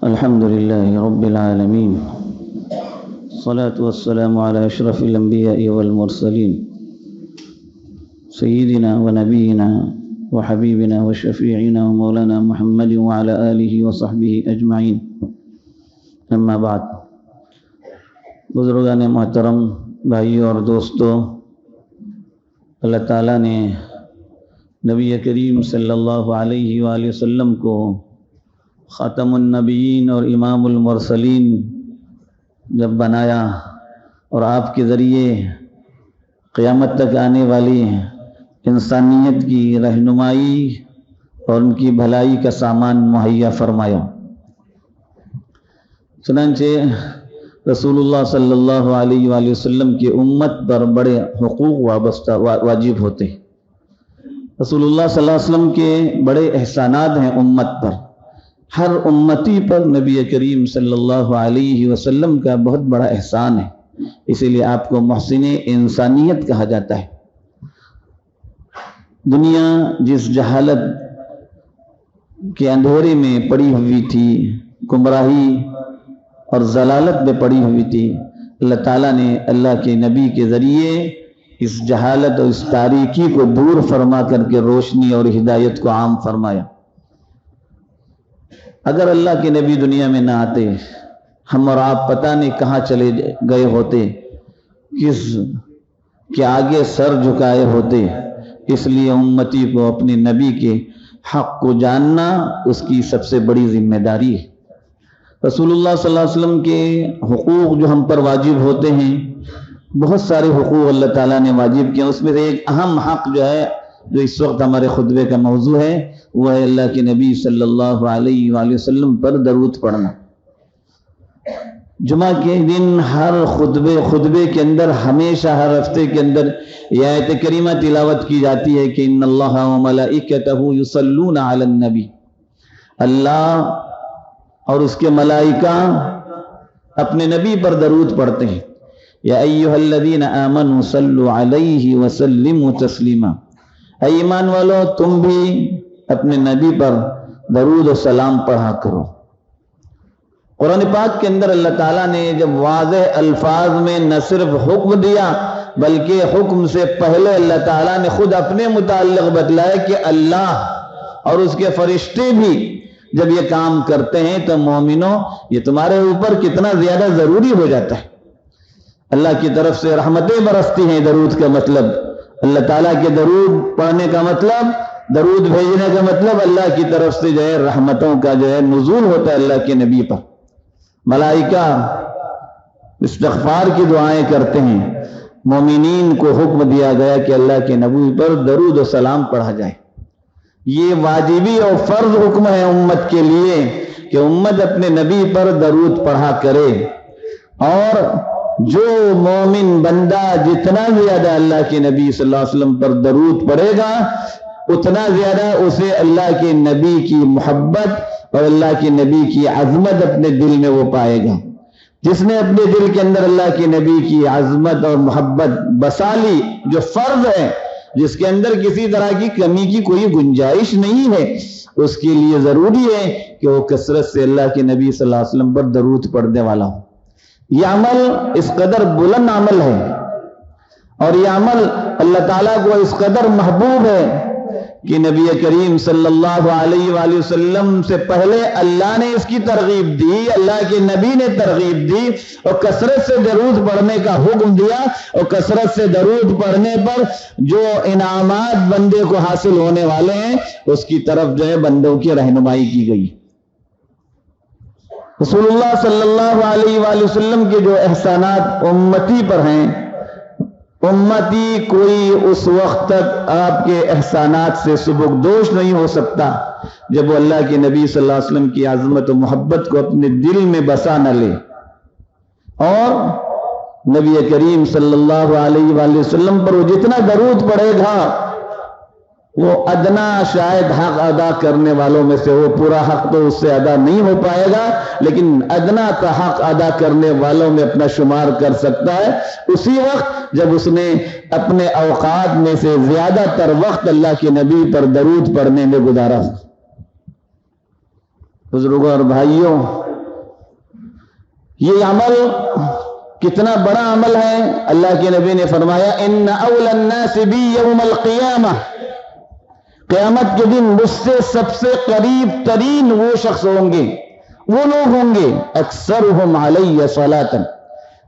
الحمد لله رب العالمين، الصلاة والسلام على أشرف الأنبياء والمرسلين سيدنا ونبينا وحبيبنا وشفيعنا ومولانا محمد وعلى آله وصحبه أجمعين. اما بعد، بزرگان محترم، بھائیوں اور دوستوں، اللہ تعالیٰ نے نبی کریم صلی اللہ علیہ وآلہ وسلم کو خاتم النبیین اور امام المرسلین جب بنایا اور آپ کے ذریعے قیامت تک آنے والی انسانیت کی رہنمائی اور ان کی بھلائی کا سامان مہیا فرمایا، چنانچہ رسول اللہ صلی اللہ علیہ وآلہ وسلم کی امت پر بڑے حقوق واجب ہوتے ہیں۔ رسول اللہ صلی اللہ علیہ وسلم کے بڑے احسانات ہیں امت پر۔ ہر امتی پر نبی کریم صلی اللہ علیہ وسلم کا بہت بڑا احسان ہے، اسی لیے آپ کو محسن انسانیت کہا جاتا ہے۔ دنیا جس جہالت کے اندھیرے میں پڑی ہوئی تھی، گمراہی اور ضلالت میں پڑی ہوئی تھی، اللہ تعالیٰ نے اللہ کے نبی کے ذریعے اس جہالت اور اس تاریکی کو دور فرما کر کے روشنی اور ہدایت کو عام فرمایا۔ اگر اللہ کے نبی دنیا میں نہ آتے، ہم اور آپ پتہ نہیں کہاں چلے گئے ہوتے، کس کے آگے سر جھکائے ہوتے۔ اس لیے امتی کو اپنے نبی کے حق کو جاننا اس کی سب سے بڑی ذمہ داری ہے۔ رسول اللہ صلی اللہ علیہ وسلم کے حقوق جو ہم پر واجب ہوتے ہیں، بہت سارے حقوق اللہ تعالیٰ نے واجب کیا، اس میں سے ایک اہم حق جو ہے، جو اس وقت ہمارے خطبے کا موضوع ہے، وہ ہے اللہ کے نبی صلی اللہ علیہ وآلہ وسلم پر درود پڑھنا۔ جمعہ کے دن ہر خطبے کے اندر، ہمیشہ ہر ہفتے کے اندر یہ آیت کریمہ تلاوت کی جاتی ہے کہ ان اللہ وملائکتہ یصلون علی النبی، اللہ اور اس کے ملائکہ اپنے نبی پر درود پڑھتے ہیں۔ یا ایھا الذین آمنوا صلوا علیہ وسلموا تسلیما، اے ایمان والو تم بھی اپنے نبی پر درود و سلام پڑھا کرو۔ قرآن پاک کے اندر اللہ تعالیٰ نے جب واضح الفاظ میں نہ صرف حکم دیا، بلکہ حکم سے پہلے اللہ تعالیٰ نے خود اپنے متعلق بتلایا کہ اللہ اور اس کے فرشتے بھی جب یہ کام کرتے ہیں تو مومنوں یہ تمہارے اوپر کتنا زیادہ ضروری ہو جاتا ہے۔ اللہ کی طرف سے رحمتیں برستی ہیں، درود کا مطلب اللہ تعالیٰ کے درود پڑھنے کا مطلب، درود بھیجنے کا مطلب اللہ کی طرف سے جو ہے رحمتوں کا جو ہے نزول ہوتا ہے اللہ کے نبی پر۔ ملائکہ استغفار کی دعائیں کرتے ہیں، مومنین کو حکم دیا گیا کہ اللہ کے نبی پر درود و سلام پڑھا جائے۔ یہ واجبی اور فرض حکم ہے امت کے لیے کہ امت اپنے نبی پر درود پڑھا کرے، اور جو مومن بندہ جتنا زیادہ اللہ کے نبی صلی اللہ علیہ وسلم پر درود پڑھے گا، اتنا زیادہ اسے اللہ کے نبی کی محبت اور اللہ کے نبی کی عظمت اپنے دل میں وہ پائے گا۔ جس نے اپنے دل کے اندر اللہ کے نبی کی عظمت اور محبت بسا لی، جو فرض ہے، جس کے اندر کسی طرح کی کمی کی کوئی گنجائش نہیں ہے، اس کے لیے ضروری ہے کہ وہ کثرت سے اللہ کے نبی صلی اللہ علیہ وسلم پر درود پڑھنے والا ہو۔ یہ عمل اس قدر بلند عمل ہے، اور یہ عمل اللہ تعالیٰ کو اس قدر محبوب ہے کہ نبی کریم صلی اللہ علیہ وآلہ وسلم سے پہلے اللہ نے اس کی ترغیب دی، اللہ کے نبی نے ترغیب دی اور کثرت سے درود پڑھنے کا حکم دیا، اور کثرت سے درود پڑھنے پر جو انعامات بندے کو حاصل ہونے والے ہیں اس کی طرف جو ہے بندوں کی رہنمائی کی گئی۔ رسول اللہ صلی اللہ علیہ وآلہ وسلم کے جو احسانات امتی پر ہیں، امتی کوئی اس وقت تک آپ کے احسانات سے سبکدوش نہیں ہو سکتا جب وہ اللہ کے نبی صلی اللہ علیہ وسلم کی عظمت و محبت کو اپنے دل میں بسا نہ لے، اور نبی کریم صلی اللہ علیہ وآلہ وسلم پر وہ جتنا درود پڑھے گا، وہ ادنا شاید حق ادا کرنے والوں میں سے، وہ پورا حق تو اس سے ادا نہیں ہو پائے گا، لیکن ادنا کا حق ادا کرنے والوں میں اپنا شمار کر سکتا ہے اسی وقت جب اس نے اپنے اوقات میں سے زیادہ تر وقت اللہ کے نبی پر درود پڑھنے میں گزارا۔ بزرگوں اور بھائیوں، یہ عمل کتنا بڑا عمل ہے. اللہ کے نبی نے فرمایا ان اول الناس بی یوم القیامہ، قیامت کے دن مجھ سے سب سے قریب ترین وہ شخص ہوں گے، وہ لوگ ہوں گے اکثرہم علی صلاۃ،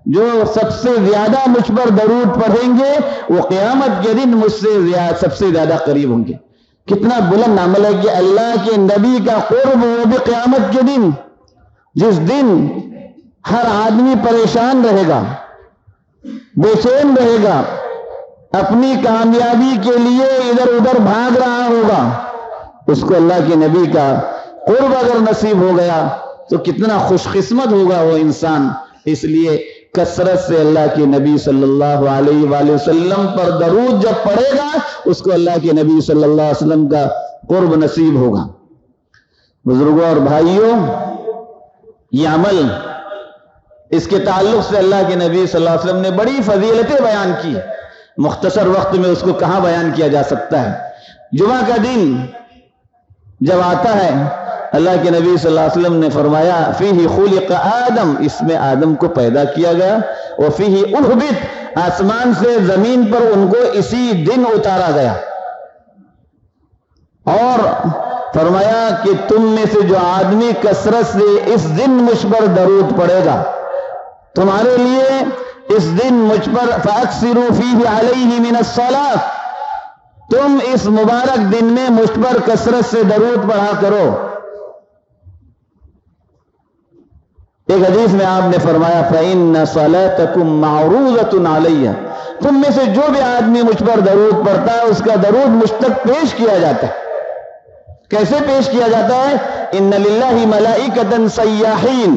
جو سب سے زیادہ مجھ پر درود پڑھیں گے وہ قیامت کے دن مجھ سے سب سے زیادہ قریب ہوں گے. کتنا بلند عمل ہے کہ اللہ کے نبی کا قرب، وہ بھی قیامت کے دن، جس دن ہر آدمی پریشان رہے گا، بے چین رہے گا، اپنی کامیابی کے لیے ادھر ادھر بھاگ رہا ہوگا. اس کو اللہ کے نبی کا قرب اگر نصیب ہو گیا تو کتنا خوش قسمت ہوگا وہ انسان. اس لیے کثرت سے اللہ کے نبی صلی اللہ علیہ وآلہ وسلم پر درود جب پڑھے گا اس کو اللہ کے نبی صلی اللہ علیہ وسلم کا قرب نصیب ہوگا. بزرگوں اور بھائیوں، یہ عمل، اس کے تعلق سے اللہ کے نبی صلی اللہ علیہ وسلم نے بڑی فضیلتیں بیان کی. مختصر وقت میں اس کو کہاں بیان کیا جا سکتا ہے. جمعہ کا دن جب آتا ہے، اللہ کے نبی صلی اللہ علیہ وسلم نے فرمایا فیہ خلق آدم، اس میں آدم کو پیدا کیا گیا، وفیہ اہبط، آسمان سے زمین پر ان کو اسی دن اتارا گیا. اور فرمایا کہ تم میں سے جو آدمی کثرت سے اس دن مجھ پر درود پڑھے گا، تمہارے لیے اس دن مجھ پر فاکثروا فیہ علیہ من الصلاۃ، تم اس مبارک دن میں مجھ پر کثرت سے درود پڑھا کرو. ایک حدیث میں آپ نے فرمایا فإن صلاتکم معروضۃ علیہ، تم میں سے جو بھی آدمی مجھ پر درود پڑھتا ہے اس کا درود مجھ تک پیش کیا جاتا ہے. کیسے پیش کیا جاتا ہے؟ ان للہ ملائکۃ سیاحین،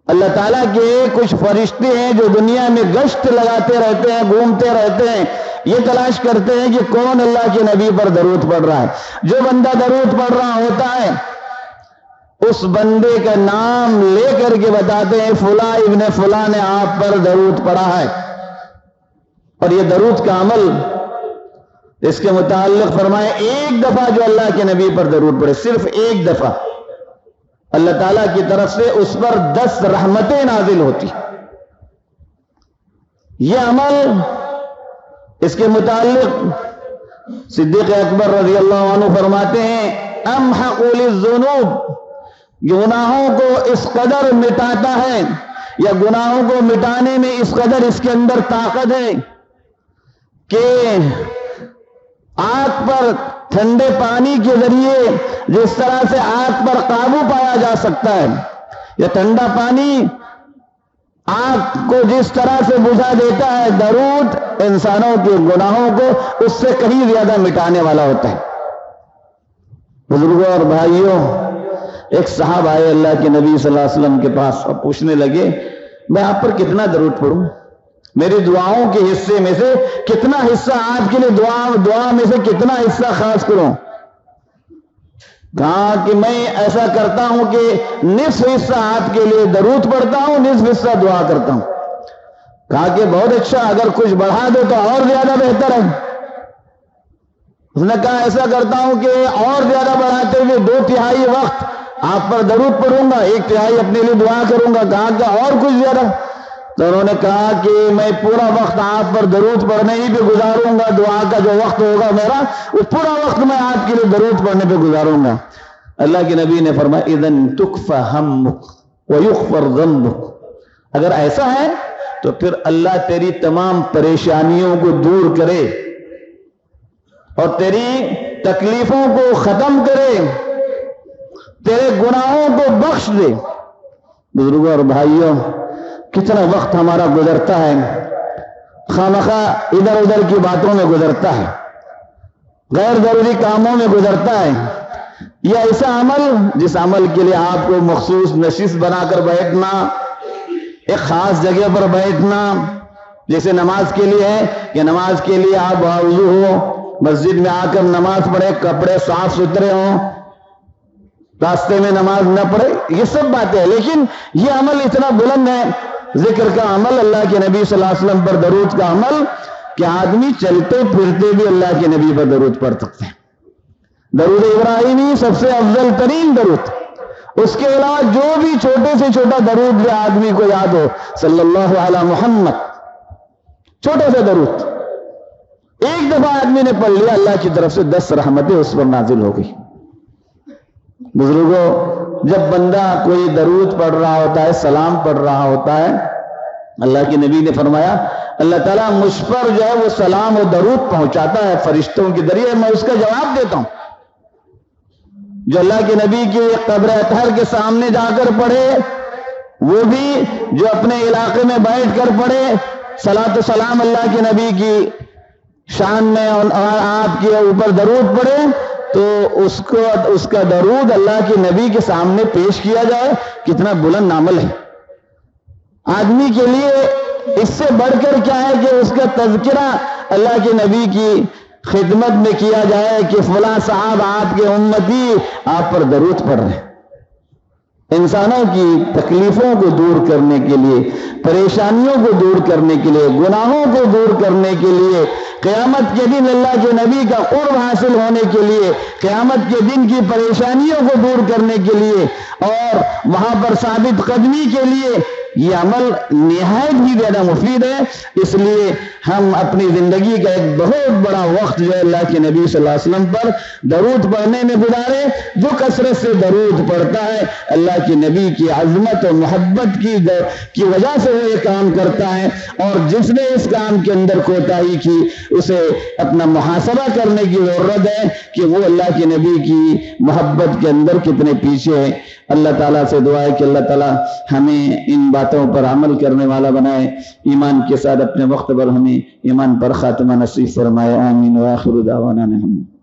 اللہ تعالیٰ کے کچھ فرشتے ہیں جو دنیا میں گشت لگاتے رہتے ہیں، گھومتے رہتے ہیں، یہ تلاش کرتے ہیں کہ کون اللہ کے نبی پر درود پڑھ رہا ہے. جو بندہ درود پڑھ رہا ہوتا ہے اس بندے کا نام لے کر کے بتاتے ہیں فلاں ابن فلاں نے آپ پر درود پڑھا ہے. اور یہ درود کا عمل، اس کے متعلق فرمائے ایک دفعہ جو اللہ کے نبی پر درود پڑھے، صرف ایک دفعہ، اللہ تعالیٰ کی طرف سے اس پر 10 رحمتیں نازل ہوتی. یہ عمل، اس کے متعلق صدیق اکبر رضی اللہ عنہ فرماتے ہیں امحق للذنوب، گناہوں کو اس قدر مٹاتا ہے، یا گناہوں کو مٹانے میں اس قدر اس کے اندر طاقت ہے کہ آگ پر ٹھنڈے پانی کے ذریعے جس طرح سے آگ پر قابو پایا جا سکتا ہے، یا ٹھنڈا پانی آگ کو جس طرح سے بجھا دیتا ہے، درود انسانوں کے گناہوں کو اس سے کہیں زیادہ مٹانے والا ہوتا ہے. بزرگوں اور بھائیوں، ایک صاحب آئے اللہ کے نبی صلی اللہ علیہ وسلم کے پاس اور پوچھنے لگے میں آپ پر کتنا درود پڑھوں، میری دعاؤں کے حصے میں سے کتنا حصہ آپ کے لیے دعا میں سے کتنا حصہ خاص کروں. کہا کہ میں ایسا کرتا ہوں کہ نصف حصہ آپ کے لیے درود پڑھتا ہوں، نصف حصہ دعا کرتا ہوں. کہا کہ بہت اچھا، اگر کچھ بڑھا دو تو اور زیادہ بہتر ہے. اس نے کہا ایسا کرتا ہوں کہ اور زیادہ بڑھاتے ہوئے 2/3 وقت آپ پر درود پڑھوں گا، 1/3 اپنے لیے دعا کروں گا. کہا کہ اور کچھ زیادہ؟ تو انہوں نے کہا کہ میں پورا وقت آپ پر درود پڑھنے ہی پہ گزاروں گا، دعا کا جو وقت ہوگا میرا وہ پورا وقت میں آپ کے لیے درود پڑھنے پہ گزاروں گا. اللہ کے نبی نے فرمایا اذن تکفى همك ويغفر ذنبك، اگر ایسا ہے تو پھر اللہ تیری تمام پریشانیوں کو دور کرے اور تیری تکلیفوں کو ختم کرے، تیرے گناہوں کو بخش دے. بزرگوں اور بھائیوں، کتنا وقت ہمارا گزرتا ہے خامخواہ ادھر ادھر کی باتوں میں گزرتا ہے، غیر ضروری کاموں میں گزرتا ہے. یہ ایسا عمل جس عمل کے لیے آپ کو مخصوص نشست بنا کر بیٹھنا، ایک خاص جگہ پر بیٹھنا، جیسے نماز کے لیے ہے کہ نماز کے لیے آپ باوضو ہو، مسجد میں آ کر نماز پڑھے، کپڑے صاف ستھرے ہوں، راستے میں نماز نہ پڑھے، یہ سب باتیں ہیں. لیکن یہ عمل اتنا بلند ہے، ذکر کا عمل، اللہ کے نبی صلی اللہ علیہ وسلم پر درود کا عمل، کہ آدمی چلتے پھرتے بھی اللہ کے نبی پر درود پڑھ سکتے ہیں. درود ابراہیمی سب سے افضل ترین درود، اس کے علاوہ جو بھی چھوٹے سے چھوٹا درود جو آدمی کو یاد ہو، صلی اللہ علی محمد، چھوٹا سا درود ایک دفعہ آدمی نے پڑھ لیا، اللہ کی طرف سے 10 رحمتیں اس پر نازل ہو گئی۔ بزرگوں، جب بندہ کوئی درود پڑھ رہا ہوتا ہے، سلام پڑھ رہا ہوتا ہے، اللہ کے نبی نے فرمایا اللہ تعالیٰ مجھ پر جو ہے وہ سلام و درود پہنچاتا ہے فرشتوں کے ذریعے، میں اس کا جواب دیتا ہوں۔ جو اللہ کے نبی کی قبر اطہر کے سامنے جا کر پڑھے، وہ بھی جو اپنے علاقے میں بیٹھ کر پڑھے، صلاۃ و سلام اللہ کے نبی کی شان میں اور آپ کے اوپر درود پڑھے، تو اس کا درود اللہ کے نبی کے سامنے پیش کیا جائے، کتنا بلند عمل ہے۔ آدمی کے لیے اس سے بڑھ کر کیا ہے کہ اس کا تذکرہ اللہ کے نبی کی خدمت میں کیا جائے کہ فلاں صاحب آپ کے امتی آپ پر درود پڑھ رہے ہیں۔ انسانوں کی تکلیفوں کو دور کرنے کے لیے، پریشانیوں کو دور کرنے کے لیے، گناہوں کو دور کرنے کے لیے، قیامت کے دن اللہ کے نبی کا قرب حاصل ہونے کے لیے، قیامت کے دن کی پریشانیوں کو دور کرنے کے لیے اور وہاں پر ثابت قدمی کے لیے یہ عمل نہایت ہی زیادہ مفید ہے۔ اس لیے ہم اپنی زندگی کا ایک بہت بڑا وقت جو ہے اللہ کے نبی صلی اللہ علیہ وسلم پر درود پڑھنے میں گزارے۔ جو کثرت سے درود پڑھتا ہے، اللہ کے نبی کی عظمت اور محبت کی وجہ سے وہ یہ کام کرتا ہے، اور جس نے اس کام کے اندر کوتاہی کی اسے اپنا محاسبہ کرنے کی ضرورت ہے کہ وہ اللہ کے نبی کی محبت کے اندر کتنے پیچھے ہے۔ اللہ تعالیٰ سے دعا ہے کہ اللہ تعالیٰ ہمیں ان باتوں پر عمل کرنے والا بنائے، ایمان کے ساتھ اپنے وقت پر ہمیں ایمان پر خاتمہ نصیب فرمائے۔ آمین وآخر دعوانا الحمدللہ۔